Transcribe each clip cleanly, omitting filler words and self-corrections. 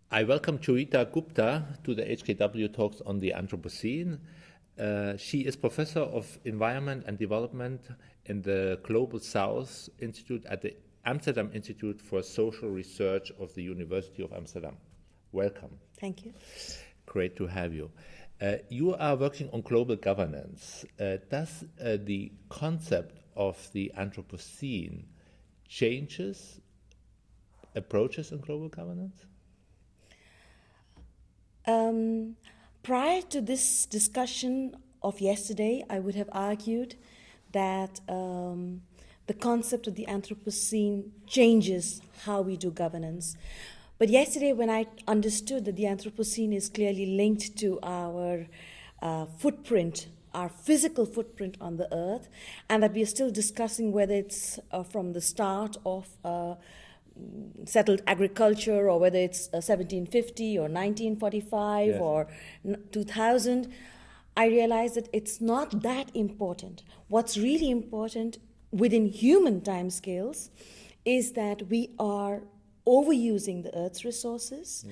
I welcome Joyeeta Gupta to the HKW talks on the Anthropocene. She is Professor of Environment and Development in the Global South Institute at the Amsterdam Institute for Social Research of the University of Amsterdam. Welcome. Thank you. Great to have you. You are working on global governance. Does the concept of the Anthropocene changes approaches in global governance? Prior to this discussion of yesterday, I would have argued that the concept of the Anthropocene changes how we do governance. But yesterday, when I understood that the Anthropocene is clearly linked to our footprint, our physical footprint on the earth, and that we are still discussing whether it's from the start of settled agriculture, or whether it's 1750 or 1945 yes. or 2000, I realized that it's not that important. What's really important within human timescales is that we are overusing the Earth's resources,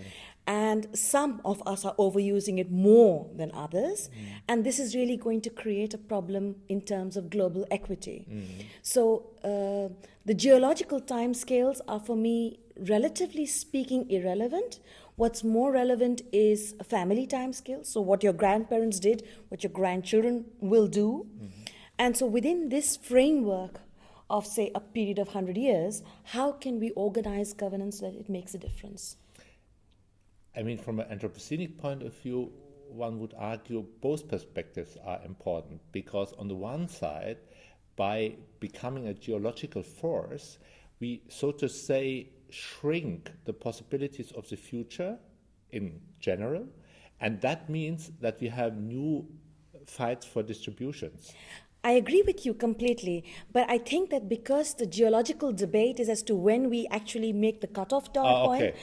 and some of us are overusing it more than others, and this is really going to create a problem in terms of global equity. So the geological timescales are, for me, relatively speaking, irrelevant. What's more relevant is a family timescale, so what your grandparents did, what your grandchildren will do. And so within this framework of, say, a period of 100 years, how can we organize governance so that it makes a difference? I mean, from an anthropocenic point of view, one would argue both perspectives are important, because on the one side, by becoming a geological force, we, so to say, shrink the possibilities of the future in general, and that means that we have new fights for distributions. I agree with you completely, but I think that because the geological debate is as to when we actually make the cutoff point,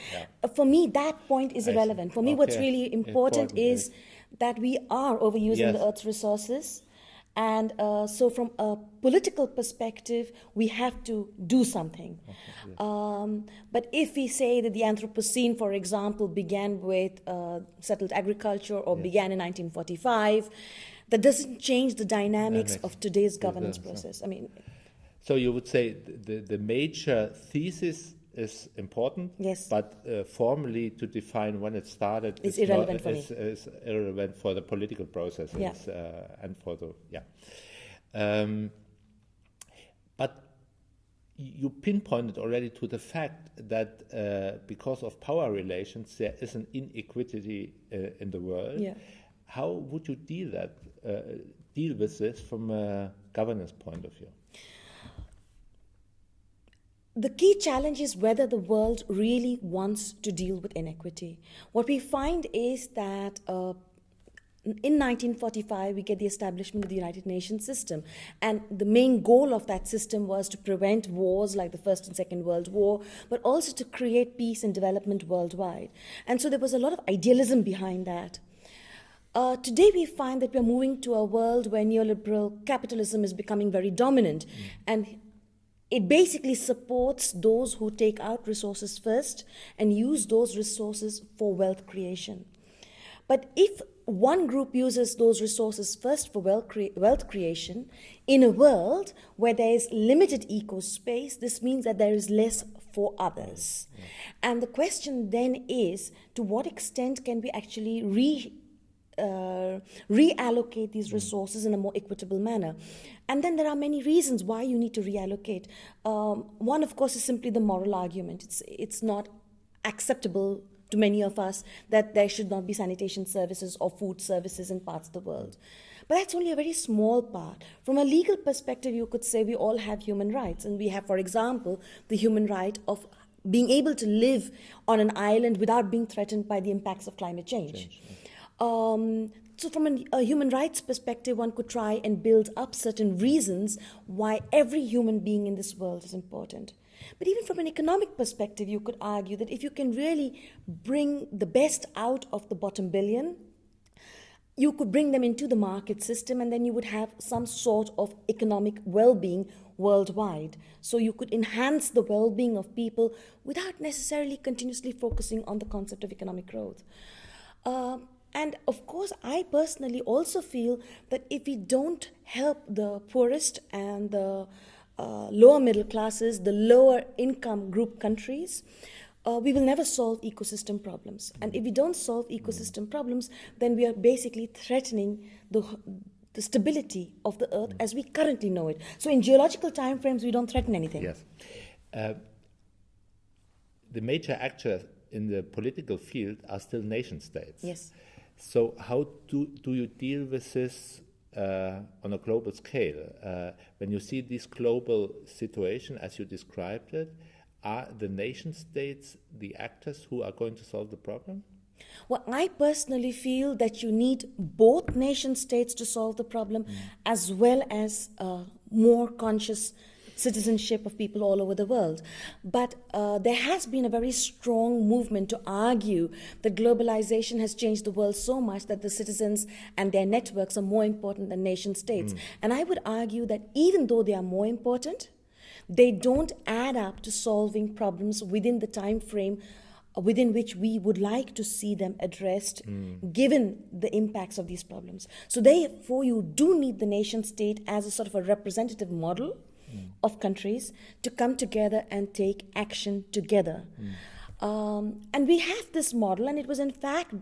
for me that point is irrelevant. For me, what's really important is that we are overusing the Earth's resources, and so from a political perspective, we have to do something. But if we say that the Anthropocene, for example, began with settled agriculture or began in 1945, that doesn't change the dynamics of today's governance process. I mean, so you would say the major thesis is important, yes, but formally to define when it started is irrelevant for me. Is irrelevant for the political processes and for the but you pinpointed already to the fact that because of power relations there is an inequity in the world. Yeah. How would you deal with this from a governance point of view? The key challenge is whether the world really wants to deal with inequity. What we find is that in 1945, we get the establishment of the United Nations system. And the main goal of that system was to prevent wars like the First and Second World War, but also to create peace and development worldwide. And so there was a lot of idealism behind that. Today we find that we're moving to a world where neoliberal capitalism is becoming very dominant, and it basically supports those who take out resources first and use those resources for wealth creation. But if one group uses those resources first for wealth creation, in a world where there is limited eco-space, this means that there is less for others. And the question then is, to what extent can we actually reallocate these resources in a more equitable manner? And then there are many reasons why you need to reallocate. One, of course, is simply the moral argument. It's not acceptable to many of us that there should not be sanitation services or food services in parts of the world. But that's only a very small part. From a legal perspective, you could say we all have human rights. And we have, for example, the human right of being able to live on an island without being threatened by the impacts of climate change. So from a human rights perspective, one could try and build up certain reasons why every human being in this world is important. But even from an economic perspective, you could argue that if you can really bring the best out of the bottom billion, you could bring them into the market system, and then you would have some sort of economic well-being worldwide. So you could enhance the well-being of people without necessarily continuously focusing on the concept of economic growth. And of course, I personally also feel that if we don't help the poorest and the lower middle classes, the lower income group countries, we will never solve ecosystem problems. And if we don't solve ecosystem problems, then we are basically threatening the stability of the earth as we currently know it. So in geological timeframes, we don't threaten anything. Yes. The major actors in the political field are still nation states. Yes. So how do you deal with this on a global scale? When you see this global situation as you described it, are the nation states the actors who are going to solve the problem? Well, I personally feel that you need both nation states to solve the problem, as well as more conscious citizenship of people all over the world. But there has been a very strong movement to argue that globalization has changed the world so much that the citizens and their networks are more important than nation states. And I would argue that even though they are more important, they don't add up to solving problems within the time frame within which we would like to see them addressed, given the impacts of these problems. So therefore, you do need the nation state as a sort of a representative model of countries to come together and take action together. And we have this model, and it was in fact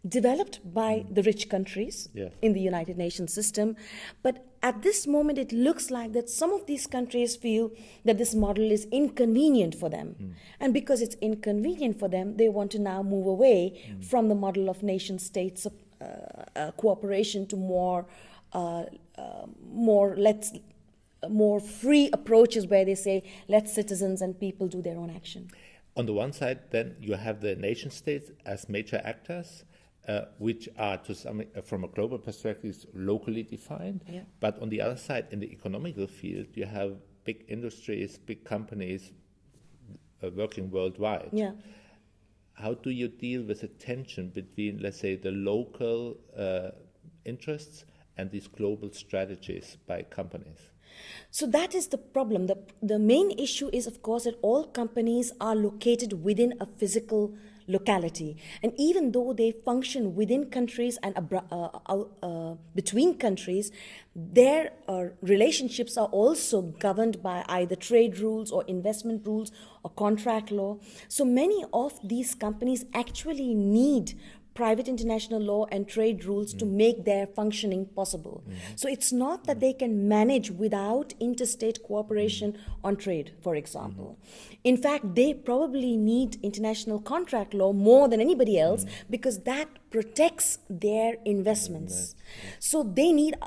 developed by the rich countries in the United Nations system. But at this moment, it looks like that some of these countries feel that this model is inconvenient for them. And because it's inconvenient for them, they want to now move away from the model of nation states cooperation to more free approaches where they say, let citizens and people do their own action. On the one side, then you have the nation states as major actors, which are, to some, from a global perspective, locally defined. Yeah. But on the other side, in the economical field, you have big industries, big companies working worldwide. Yeah. How do you deal with the tension between, let's say, the local interests and these global strategies by companies? So that is the problem. The main issue is, of course, that all companies are located within a physical locality. And even though they function within countries and between countries, their relationships are also governed by either trade rules or investment rules or contract law. So many of these companies actually need private international law and trade rules to make their functioning possible. So it's not that they can manage without interstate cooperation on trade, for example. In fact, they probably need international contract law more than anybody else because that protects their investments. So they need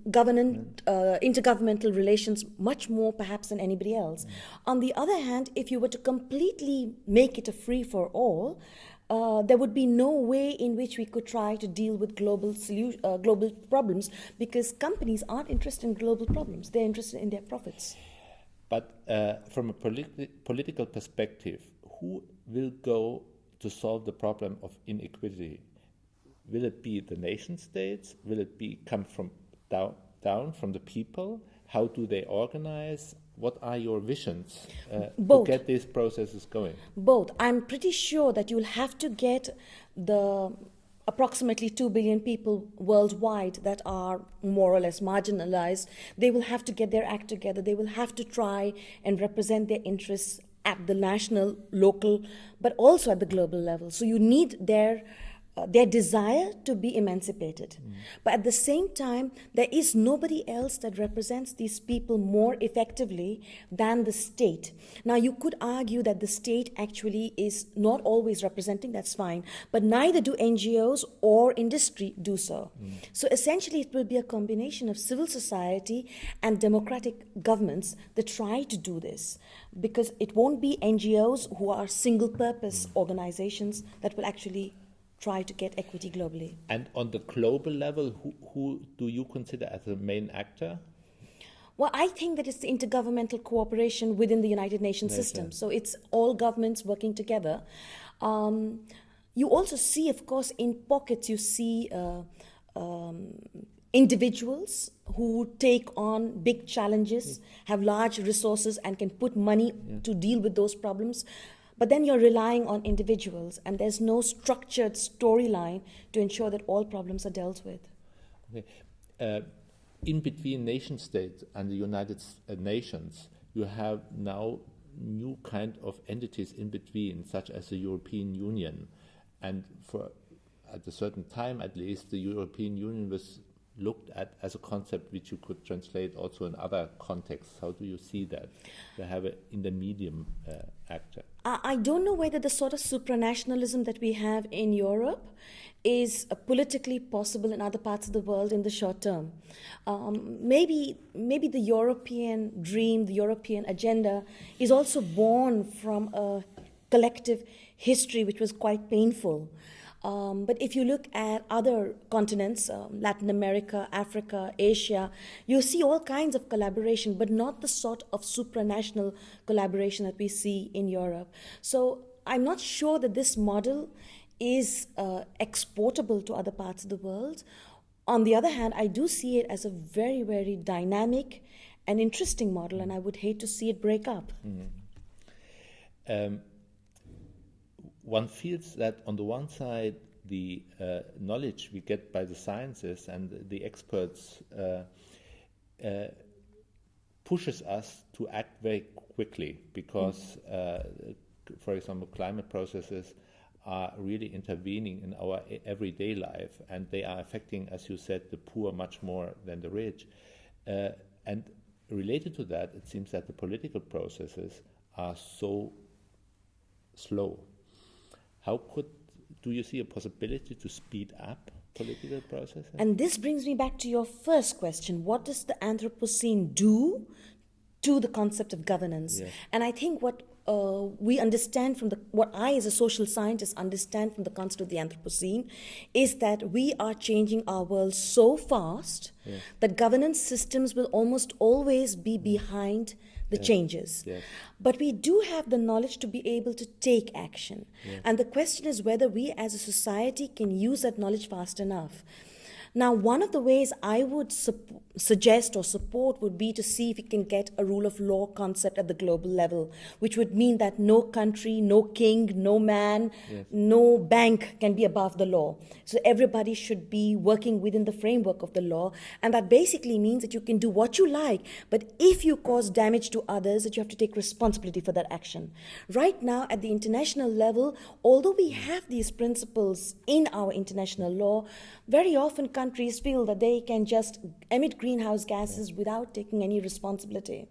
intergovernmental relations much more perhaps than anybody else. On the other hand, if you were to completely make it a free-for-all, there would be no way in which we could try to deal with global problems, because companies aren't interested in global problems. They're interested in their profits. But from a political perspective, who will go to solve the problem of inequality? Will it be the nation states? Will it come from down from the people? How do they organize? What are your visions to get these processes going? Both. I'm pretty sure that you'll have to get the approximately 2 billion people worldwide that are more or less marginalized. They will have to get their act together. They will have to try and represent their interests at the national, local, but also at the global level. So you need their desire to be emancipated. But at the same time, there is nobody else that represents these people more effectively than the state. Now, you could argue that the state actually is not always representing, that's fine, but neither do NGOs or industry do so. So essentially, it will be a combination of civil society and democratic governments that try to do this, because it won't be NGOs who are single-purpose organizations that will actually try to get equity globally. And on the global level, who do you consider as the main actor? Well, I think that it's the intergovernmental cooperation within the United Nations system. So it's all governments working together. You also see, of course, in pockets, you see individuals who take on big challenges, have large resources, and can put money to deal with those problems. But then you're relying on individuals, and there's no structured storyline to ensure that all problems are dealt with. Okay. In between nation states and the United Nations, you have now new kind of entities in between, such as the European Union. And for at a certain time, at least, the European Union was looked at as a concept which you could translate also in other contexts. How do you see that? To have an intermediate actor. I don't know whether the sort of supranationalism that we have in Europe is politically possible in other parts of the world in the short term. Maybe the European dream, the European agenda is also born from a collective history which was quite painful. But if you look at other continents, Latin America, Africa, Asia, you see all kinds of collaboration, but not the sort of supranational collaboration that we see in Europe. So I'm not sure that this model is exportable to other parts of the world. On the other hand, I do see it as a very, very dynamic and interesting model, and I would hate to see it break up. One feels that on the one side, the knowledge we get by the sciences and the experts pushes us to act very quickly because, for example, climate processes are really intervening in our everyday life, and they are affecting, as you said, the poor much more than the rich. And related to that, it seems that the political processes are so slow. Do you see a possibility to speed up political processes? And this brings me back to your first question. What does the Anthropocene do to the concept of governance? Yes. And I think what we understand from what I as a social scientist understand from the concept of the Anthropocene is that we are changing our world so fast that governance systems will almost always be behind the changes. Yes. But we do have the knowledge to be able to take action. And the question is whether we as a society can use that knowledge fast enough. Now, one of the ways I would suggest or support would be to see if we can get a rule of law concept at the global level, which would mean that no country, no king, no man, no bank can be above the law. So everybody should be working within the framework of the law. And that basically means that you can do what you like, but if you cause damage to others, that you have to take responsibility for that action. Right now, at the international level, although we have these principles in our international law, very often countries feel that they can just emit greenhouse gases without taking any responsibility.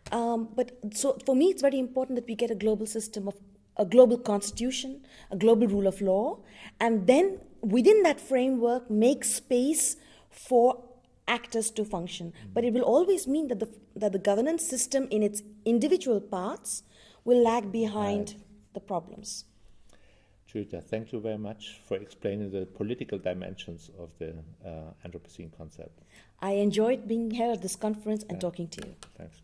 But so for me, it's very important that we get a global system of a global constitution, a global rule of law, and then within that framework, make space for actors to function. But it will always mean that the governance system in its individual parts will lag behind the problems. Joyeeta, thank you very much for explaining the political dimensions of the Anthropocene concept. I enjoyed being here at this conference and talking to you. Thanks.